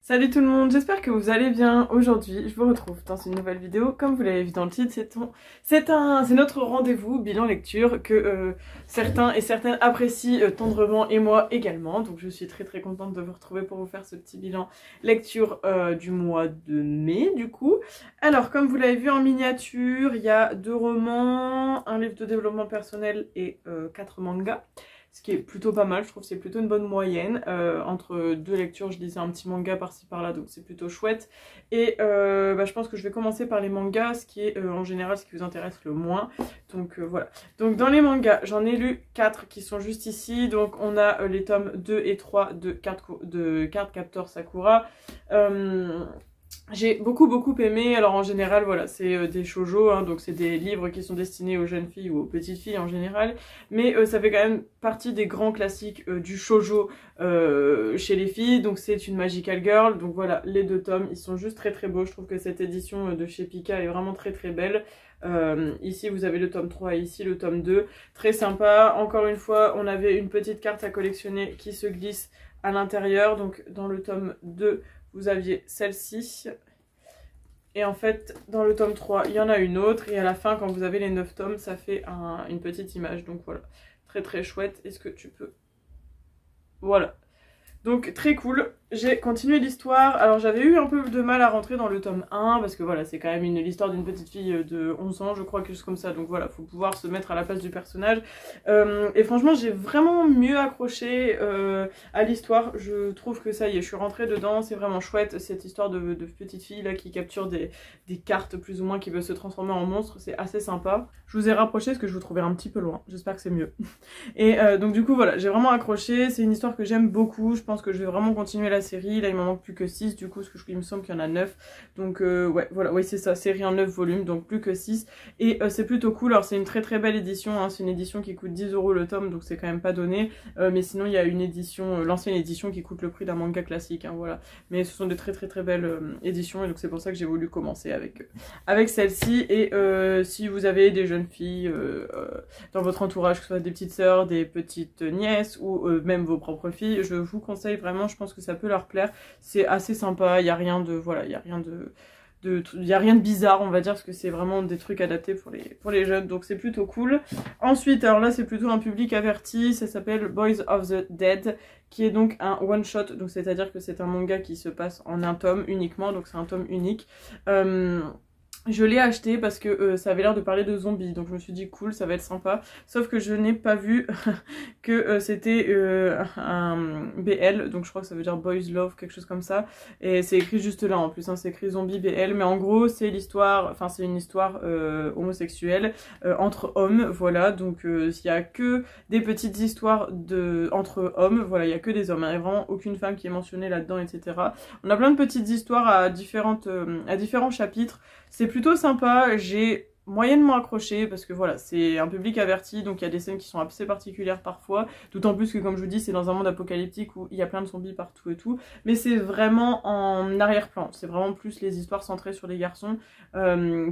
Salut tout le monde, j'espère que vous allez bien. Aujourd'hui, je vous retrouve dans une nouvelle vidéo. Comme vous l'avez vu dans le titre, c'est notre rendez-vous bilan lecture que certains et certaines apprécient tendrement et moi également. Donc je suis très contente de vous retrouver pour vous faire ce petit bilan lecture du mois de mai du coup. Alors comme vous l'avez vu en miniature, il y a 2 romans, un livre de développement personnel et 4 mangas. Ce qui est plutôt pas mal, je trouve que c'est plutôt une bonne moyenne. Entre 2 lectures, je lisais un petit manga par-ci par-là, donc c'est plutôt chouette. Et je pense que je vais commencer par les mangas, ce qui est en général ce qui vous intéresse le moins. Donc voilà. Donc dans les mangas, j'en ai lu 4 qui sont juste ici. Donc on a les tomes 2 et 3 de Cardcaptor Sakura. J'ai beaucoup aimé. Alors en général voilà, c'est des shoujo, hein, donc c'est des livres qui sont destinés aux jeunes filles ou aux petites filles en général, mais ça fait quand même partie des grands classiques du shoujo chez les filles, donc c'est une Magical Girl. Donc voilà, les 2 tomes ils sont juste très beaux. Je trouve que cette édition de chez Pika est vraiment très belle. Ici vous avez le tome 3 et ici le tome 2, très sympa. Encore une fois, on avait une petite carte à collectionner qui se glisse à l'intérieur. Donc dans le tome 2 vous aviez celle-ci, et en fait dans le tome 3 il y en a une autre, et à la fin quand vous avez les 9 tomes ça fait une petite image. Donc voilà, très chouette. Est-ce que tu peux... Voilà. Donc très cool, j'ai continué l'histoire. Alors j'avais eu un peu de mal à rentrer dans le tome 1 parce que voilà, c'est quand même l'histoire d'une petite fille de 11 ans je crois, quelque chose comme ça. Donc voilà, faut pouvoir se mettre à la place du personnage. Et franchement j'ai vraiment mieux accroché à l'histoire. Je trouve que ça y est, je suis rentrée dedans, c'est vraiment chouette. Cette histoire de petite fille là qui capture des cartes plus ou moins, qui veut se transformer en monstre, c'est assez sympa. Je vous ai rapproché parce que je vous trouvais un petit peu loin, j'espère que c'est mieux. Et donc du coup voilà, j'ai vraiment accroché, c'est une histoire que j'aime beaucoup. Je pense que je vais vraiment continuer la série. Là il m'en manque plus que 6 du coup, parce qu'il me semble qu'il y en a 9. Donc ouais voilà, oui c'est ça, série en 9 volumes, donc plus que 6. Et c'est plutôt cool. Alors c'est une très belle édition, hein. C'est une édition qui coûte 10 € le tome, donc c'est quand même pas donné. Mais sinon il y a une édition, l'ancienne édition, qui coûte le prix d'un manga classique, hein, voilà. Mais ce sont de très belles éditions, et donc c'est pour ça que j'ai voulu commencer avec celle-ci. Et si vous avez des jeunes filles dans votre entourage, que ce soit des petites sœurs, des petites nièces ou même vos propres filles, je vous conseille vraiment, je pense que ça peut leur plaire. C'est assez sympa, il n'y a rien de... Voilà, il n'y a rien y a rien de bizarre on va dire, parce que c'est vraiment des trucs adaptés pour les jeunes, donc c'est plutôt cool. Ensuite, alors là c'est plutôt un public averti, ça s'appelle Boys of the Dead, qui est donc un one shot, donc c'est à dire que c'est un manga qui se passe en un tome uniquement, donc c'est un tome unique. Je l'ai acheté parce que ça avait l'air de parler de zombies, donc je me suis dit cool, ça va être sympa. Sauf que je n'ai pas vu que c'était un BL, donc je crois que ça veut dire Boys Love, quelque chose comme ça. Et c'est écrit juste là en plus, hein, c'est écrit zombie BL, mais en gros c'est l'histoire, enfin c'est une histoire homosexuelle entre hommes, voilà. Donc il n'y a que des petites histoires entre hommes, voilà, il n'y a que des hommes, il n'y a vraiment aucune femme qui est mentionnée là-dedans, etc. On a plein de petites histoires à différents chapitres. C'est plutôt sympa, j'ai moyennement accroché parce que voilà, c'est un public averti, donc il y a des scènes qui sont assez particulières parfois, d'autant plus que comme je vous dis c'est dans un monde apocalyptique où il y a plein de zombies partout et tout, mais c'est vraiment en arrière-plan, c'est vraiment plus les histoires centrées sur les garçons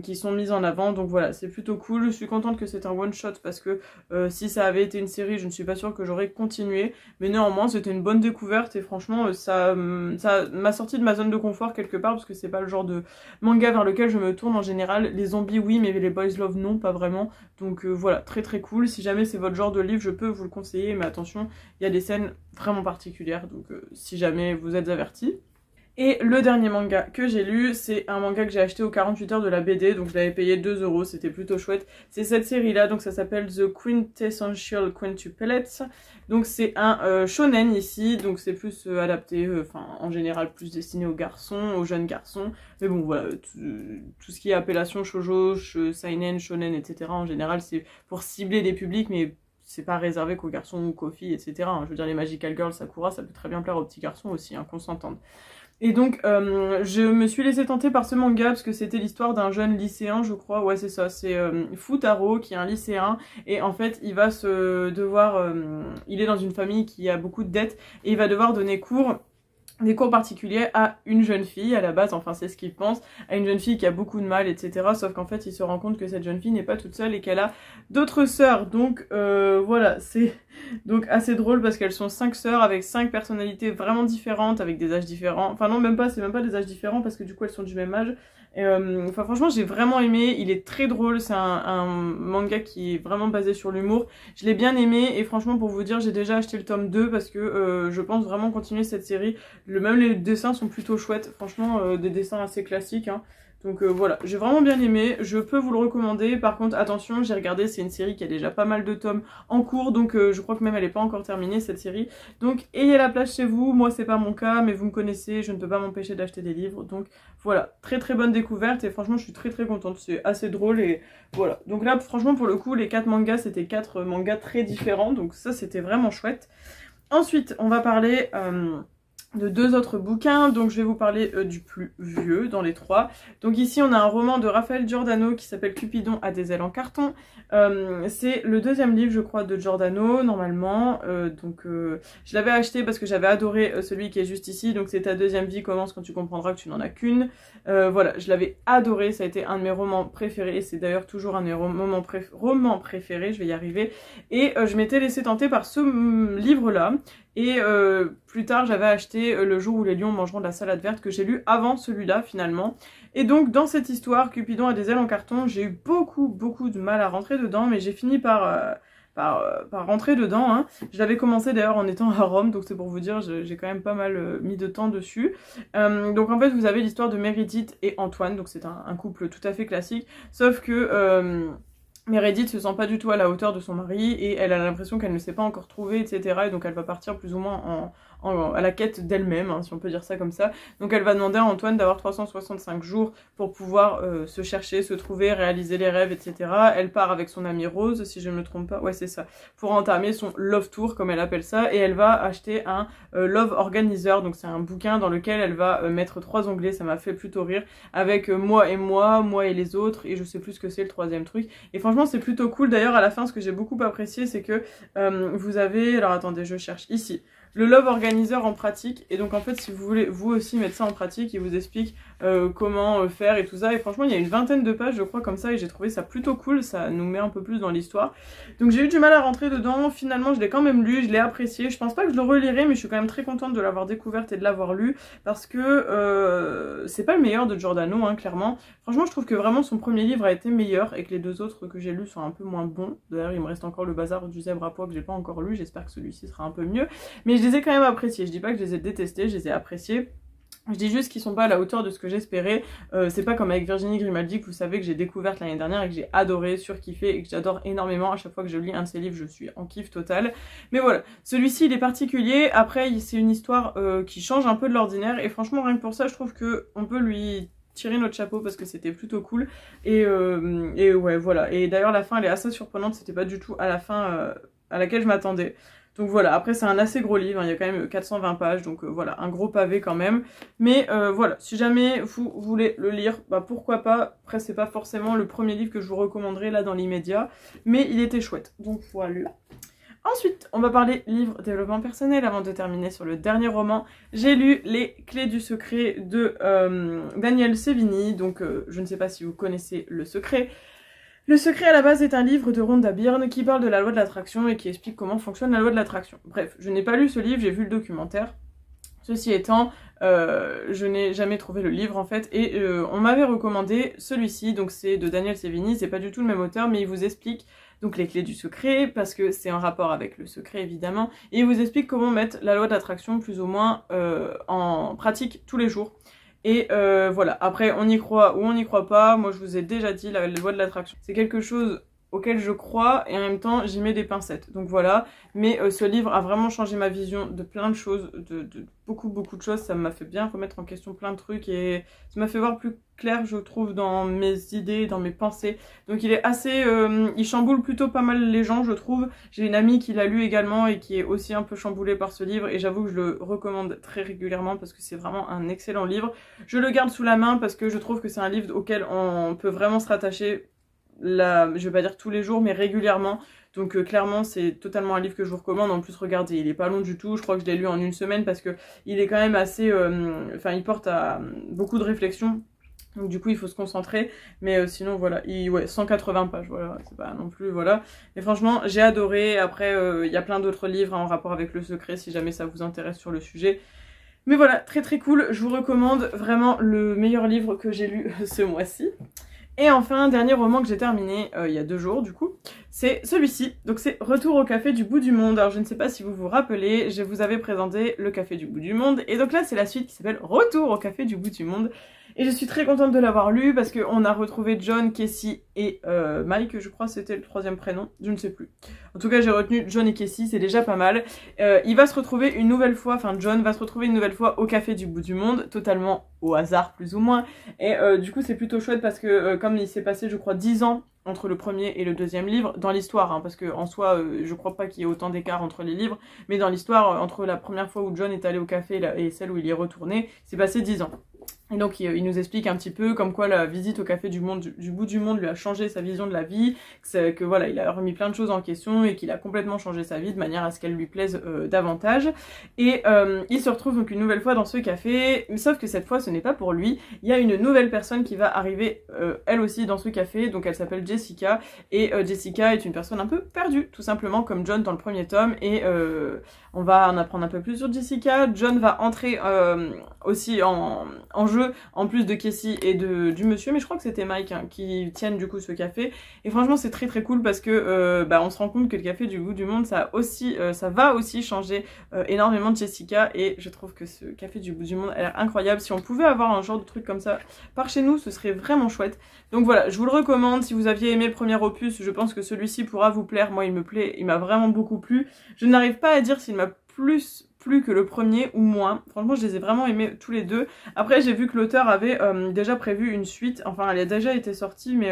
qui sont mises en avant. Donc voilà, c'est plutôt cool. Je suis contente que c'est un one shot parce que si ça avait été une série, je ne suis pas sûre que j'aurais continué, mais néanmoins c'était une bonne découverte, et franchement ça m'a sorti de ma zone de confort quelque part, parce que c'est pas le genre de manga vers lequel je me tourne en général. Les zombies oui, mais les boys love non, pas vraiment. Donc voilà, très cool. Si jamais c'est votre genre de livre, je peux vous le conseiller, mais attention, il y a des scènes vraiment particulières, donc si jamais vous êtes avertis. Et le dernier manga que j'ai lu, c'est un manga que j'ai acheté aux 48 heures de la BD, donc je l'avais payé 2 €, c'était plutôt chouette. C'est cette série-là, donc ça s'appelle The Quintessential Quintuplets. Donc c'est un shonen ici, donc c'est plus adapté, enfin en général plus destiné aux garçons, aux jeunes garçons. Mais bon voilà, tout ce qui est appellation shoujo, seinen, shonen, etc. en général c'est pour cibler des publics, mais c'est pas réservé qu'aux garçons ou qu'aux filles, etc. Je veux dire, les Magical Girls, Sakura, ça peut très bien plaire aux petits garçons aussi, hein, qu'on s'entende. Et donc je me suis laissée tenter par ce manga parce que c'était l'histoire d'un jeune lycéen, je crois, ouais c'est ça, c'est Futaro qui est un lycéen, et en fait il va il est dans une famille qui a beaucoup de dettes, et il va devoir donner cours des cours particuliers à une jeune fille à la base, enfin c'est ce qu'il pense, à une jeune fille qui a beaucoup de mal, etc. Sauf qu'en fait il se rend compte que cette jeune fille n'est pas toute seule et qu'elle a d'autres sœurs. Donc voilà, c'est donc assez drôle parce qu'elles sont 5 sœurs avec 5 personnalités vraiment différentes, avec des âges différents. Enfin non, même pas, c'est même pas des âges différents parce que du coup elles sont du même âge. Enfin franchement j'ai vraiment aimé, il est très drôle, c'est un manga qui est vraiment basé sur l'humour. Je l'ai bien aimé et franchement pour vous dire j'ai déjà acheté le tome 2 parce que je pense vraiment continuer cette série. Même les dessins sont plutôt chouettes, franchement des dessins assez classiques hein. Donc voilà, j'ai vraiment bien aimé, je peux vous le recommander. Par contre attention, j'ai regardé, c'est une série qui a déjà pas mal de tomes en cours, donc je crois que même elle est pas encore terminée cette série. Donc ayez la place chez vous, moi c'est pas mon cas, mais vous me connaissez, je ne peux pas m'empêcher d'acheter des livres. Donc voilà, très très bonne découverte et franchement je suis très très contente, c'est assez drôle et voilà. Donc là franchement pour le coup les 4 mangas c'était 4 mangas très différents, donc ça c'était vraiment chouette. Ensuite on va parler... de 2 autres bouquins, donc je vais vous parler du plus vieux dans les 3. Donc ici on a un roman de Raphaël Giordano qui s'appelle Cupidon a des ailes en carton. C'est le 2e livre je crois de Giordano normalement, je l'avais acheté parce que j'avais adoré celui qui est juste ici, donc c'est ta deuxième vie commence quand tu comprendras que tu n'en as qu'une. Voilà, je l'avais adoré, ça a été un de mes romans préférés, c'est d'ailleurs toujours un de mes romans préférés, je vais y arriver. Et je m'étais laissé tenter par ce livre là. Et plus tard j'avais acheté Le jour où les lions mangeront de la salade verte que j'ai lu avant celui-là finalement. Et donc dans cette histoire, Cupidon a des ailes en carton, j'ai eu beaucoup de mal à rentrer dedans, mais j'ai fini par rentrer dedans. Hein. Je l'avais commencé d'ailleurs en étant à Rome, donc c'est pour vous dire, j'ai quand même pas mal mis de temps dessus. Donc en fait vous avez l'histoire de Meredith et Antoine, donc c'est un couple tout à fait classique, sauf que... Meredith se sent pas du tout à la hauteur de son mari et elle a l'impression qu'elle ne s'est pas encore trouvée, etc. Et donc elle va partir plus ou moins à la quête d'elle-même, hein, si on peut dire ça comme ça. Donc elle va demander à Antoine d'avoir 365 jours pour pouvoir se chercher, se trouver, réaliser les rêves, etc. Elle part avec son amie Rose, si je ne me trompe pas, ouais c'est ça, pour entamer son Love Tour, comme elle appelle ça, et elle va acheter un Love Organizer, donc c'est un bouquin dans lequel elle va mettre 3 onglets, ça m'a fait plutôt rire, avec moi et les autres, et je sais plus ce que c'est le 3e truc. Et franchement c'est plutôt cool, d'ailleurs à la fin ce que j'ai beaucoup apprécié c'est que vous avez, alors attendez je cherche ici, le Love Organizer en pratique, et donc en fait si vous voulez vous aussi mettre ça en pratique, il vous explique comment faire et tout ça, et franchement il y a une 20aine de pages je crois comme ça, et j'ai trouvé ça plutôt cool, ça nous met un peu plus dans l'histoire. Donc j'ai eu du mal à rentrer dedans, finalement je l'ai quand même lu, je l'ai apprécié, je pense pas que je le relirai, mais je suis quand même très contente de l'avoir découverte et de l'avoir lu, parce que c'est pas le meilleur de Giordano, hein, clairement. Franchement je trouve que vraiment son premier livre a été meilleur, et que les 2 autres que j'ai lus sont un peu moins bons. D'ailleurs il me reste encore le bazar du zèbre à pois que j'ai pas encore lu, j'espère que celui-ci sera un peu mieux, mais je les ai quand même appréciés, je dis pas que je les ai détestés, je les ai appréciés. Je dis juste qu'ils sont pas à la hauteur de ce que j'espérais. C'est pas comme avec Virginie Grimaldi que vous savez que j'ai découverte l'année dernière et que j'ai adoré, surkiffé et que j'adore énormément. À chaque fois que je lis un de ses livres, je suis en kiff total. Mais voilà, celui-ci il est particulier. Après, c'est une histoire qui change un peu de l'ordinaire et franchement rien que pour ça, je trouve que on peut lui tirer notre chapeau parce que c'était plutôt cool. Et ouais, voilà. Et d'ailleurs la fin elle est assez surprenante. C'était pas du tout à la fin à laquelle je m'attendais. Donc voilà, après c'est un assez gros livre, hein, il y a quand même 420 pages, donc voilà, un gros pavé quand même. Mais voilà, si jamais vous voulez le lire, bah pourquoi pas. Après c'est pas forcément le premier livre que je vous recommanderais là dans l'immédiat, mais il était chouette, donc voilà. Ensuite, on va parler livre développement personnel avant de terminer sur le dernier roman. J'ai lu Les Clés du Secret de Daniel Sévigny, donc je ne sais pas si vous connaissez Le Secret. Le Secret à la base est un livre de Rhonda Byrne qui parle de la loi de l'attraction et qui explique comment fonctionne la loi de l'attraction. Bref, je n'ai pas lu ce livre, j'ai vu le documentaire. Ceci étant, je n'ai jamais trouvé le livre en fait et on m'avait recommandé celui-ci, donc c'est de Daniel Sévigny, c'est pas du tout le même auteur mais il vous explique donc les clés du secret parce que c'est en rapport avec le secret évidemment et il vous explique comment mettre la loi de l'attraction plus ou moins en pratique tous les jours. Et voilà, après on y croit ou on n'y croit pas, moi je vous ai déjà dit, la loi de l'attraction, c'est quelque chose auquel je crois et en même temps j'y mets des pincettes, donc voilà. Mais ce livre a vraiment changé ma vision de plein de choses, de beaucoup de choses, ça m'a fait bien remettre en question plein de trucs et ça m'a fait voir plus clair je trouve dans mes idées, dans mes pensées. Donc il est assez, il chamboule plutôt pas mal les gens je trouve. J'ai une amie qui l'a lu également et qui est aussi un peu chamboulée par ce livre et j'avoue que je le recommande très régulièrement parce que c'est vraiment un excellent livre. Je le garde sous la main parce que je trouve que c'est un livre auquel on peut vraiment se rattacher. Je vais pas dire tous les jours mais régulièrement, Donc clairement c'est totalement un livre que je vous recommande. En plus regardez, il est pas long du tout, je crois que je l'ai lu en une semaine parce que il est quand même assez, enfin il porte à beaucoup de réflexion. Donc du coup il faut se concentrer, mais sinon voilà, ouais 180 pages, voilà, c'est pas non plus, voilà. Mais franchement j'ai adoré, après il y a plein d'autres livres en rapport avec le secret si jamais ça vous intéresse sur le sujet. Mais voilà, très très cool, je vous recommande vraiment le meilleur livre que j'ai lu ce mois-ci. Et enfin, dernier roman que j'ai terminé il y a 2 jours du coup, c'est celui-ci. Donc c'est Retour au café du bout du monde. Alors je ne sais pas si vous vous rappelez, je vous avais présenté le café du bout du monde. Et donc là c'est la suite qui s'appelle Retour au café du bout du monde. Et je suis très contente de l'avoir lu parce qu'on a retrouvé John, Casey et Mike, je crois c'était le 3e prénom, je ne sais plus. En tout cas j'ai retenu John et Casey, c'est déjà pas mal. Il va se retrouver une nouvelle fois, enfin John va se retrouver une nouvelle fois au café du bout du monde, totalement au hasard plus ou moins. Et du coup c'est plutôt chouette parce que comme il s'est passé je crois 10 ans entre le premier et le 2e livre, dans l'histoire, hein, parce que en soi, je crois pas qu'il y ait autant d'écart entre les livres, mais dans l'histoire, entre la première fois où John est allé au café et celle où il y est retourné, c'est passé 10 ans. Et donc il nous explique un petit peu comme quoi la visite au café du bout du monde lui a changé sa vision de la vie, que voilà, il a remis plein de choses en question et qu'il a complètement changé sa vie de manière à ce qu'elle lui plaise davantage. Et il se retrouve donc une nouvelle fois dans ce café, sauf que cette fois ce n'est pas pour lui, il y a une nouvelle personne qui va arriver elle aussi dans ce café, donc elle s'appelle Jessica, et Jessica est une personne un peu perdue, tout simplement comme John dans le premier tome, et on va en apprendre un peu plus sur Jessica. John va entrer aussi en jeu, en plus de Casey et du monsieur, mais je crois que c'était Mike hein, qui tiennent du coup ce café. Et franchement c'est très très cool parce que on se rend compte que le café du bout du monde ça va aussi changer énormément de Jessica, et je trouve que ce café du bout du monde a l'air incroyable. Si on pouvait avoir un genre de truc comme ça par chez nous, ce serait vraiment chouette. Donc voilà, je vous le recommande. Si vous aviez aimé le premier opus, je pense que celui-ci pourra vous plaire. Moi il me plaît, il m'a vraiment beaucoup plu. Je n'arrive pas à dire s'il m'a plus que le premier ou moins. Franchement, je les ai vraiment aimés tous les deux. Après, j'ai vu que l'auteur avait déjà prévu une suite. Enfin, elle a déjà été sortie, mais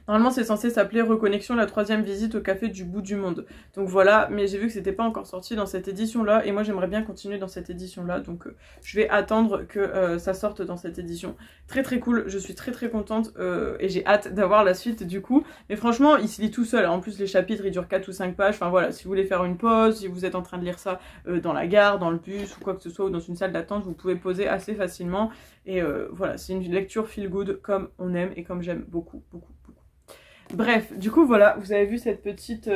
normalement, c'est censé s'appeler Reconnexion, la 3e visite au café du bout du monde. Donc voilà, mais j'ai vu que c'était pas encore sorti dans cette édition-là, et moi j'aimerais bien continuer dans cette édition-là, donc je vais attendre que ça sorte dans cette édition. Très très cool, je suis très très contente, et j'ai hâte d'avoir la suite du coup. Mais franchement, il se lit tout seul, en plus les chapitres ils durent 4 ou 5 pages, enfin voilà, si vous voulez faire une pause, si vous êtes en train de lire ça dans la gare, dans le bus, ou quoi que ce soit, ou dans une salle d'attente, vous pouvez poser assez facilement, et voilà, c'est une lecture feel good comme on aime, et comme j'aime beaucoup, beaucoup. Bref, du coup voilà, vous avez vu cette petite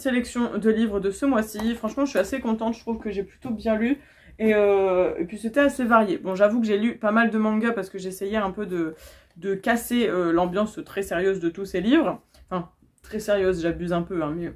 sélection de livres de ce mois-ci. Franchement, je suis assez contente, je trouve que j'ai plutôt bien lu. Et puis c'était assez varié. Bon, j'avoue que j'ai lu pas mal de mangas parce que j'essayais un peu de casser l'ambiance très sérieuse de tous ces livres. Enfin, très sérieuse, j'abuse un peu, hein, mais...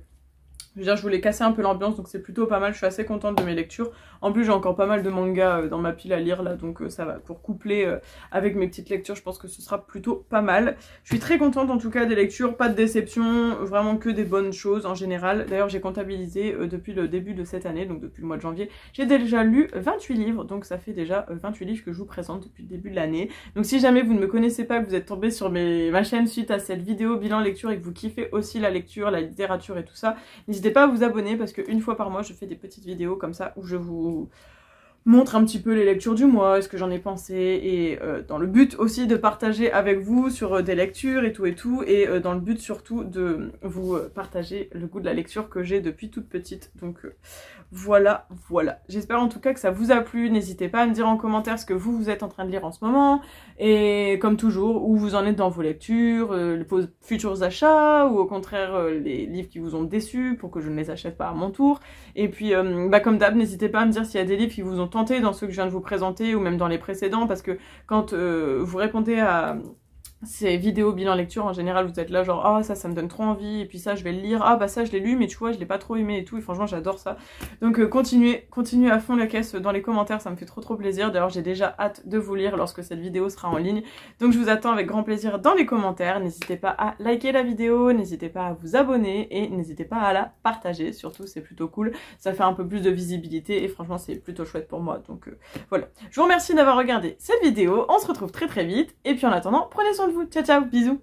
Je veux dire, je voulais casser un peu l'ambiance, donc c'est plutôt pas mal, je suis assez contente de mes lectures. En plus, j'ai encore pas mal de mangas dans ma pile à lire, là, donc ça va. Pour coupler avec mes petites lectures, je pense que ce sera plutôt pas mal. Je suis très contente, en tout cas, des lectures, pas de déception, vraiment que des bonnes choses en général. D'ailleurs, j'ai comptabilisé depuis le début de cette année, donc depuis le mois de janvier, j'ai déjà lu 28 livres, donc ça fait déjà 28 livres que je vous présente depuis le début de l'année. Donc si jamais vous ne me connaissez pas, que vous êtes tombé sur ma chaîne suite à cette vidéo bilan lecture et que vous kiffez aussi la lecture, la littérature et tout ça, n'hésitez pas à vous abonner parce qu'une fois par mois je fais des petites vidéos comme ça où je vous montre un petit peu les lectures du mois, ce que j'en ai pensé, et dans le but aussi de partager avec vous sur des lectures et tout, et dans le but surtout de vous partager le goût de la lecture que j'ai depuis toute petite. Donc voilà. J'espère en tout cas que ça vous a plu. N'hésitez pas à me dire en commentaire ce que vous êtes en train de lire en ce moment, et comme toujours, où vous en êtes dans vos lectures, vos futurs achats, ou au contraire les livres qui vous ont déçus pour que je ne les achète pas à mon tour. Et puis comme d'hab, n'hésitez pas à me dire s'il y a des livres qui vous ont tenté dans ceux que je viens de vous présenter, ou même dans les précédents, parce que quand vous répondez à ces vidéos bilan lecture, en général vous êtes là genre ah ça me donne trop envie, et puis ça je vais le lire, ah bah ça je l'ai lu mais tu vois je l'ai pas trop aimé et tout, et franchement j'adore ça. Donc continuez à fond la caisse dans les commentaires, ça me fait trop plaisir. D'ailleurs j'ai déjà hâte de vous lire lorsque cette vidéo sera en ligne, donc je vous attends avec grand plaisir dans les commentaires. N'hésitez pas à liker la vidéo, n'hésitez pas à vous abonner, et n'hésitez pas à la partager, surtout c'est plutôt cool, ça fait un peu plus de visibilité et franchement c'est plutôt chouette pour moi. Donc voilà, je vous remercie d'avoir regardé cette vidéo, on se retrouve très vite, et puis en attendant prenez soin de vous, ciao ciao, bisous.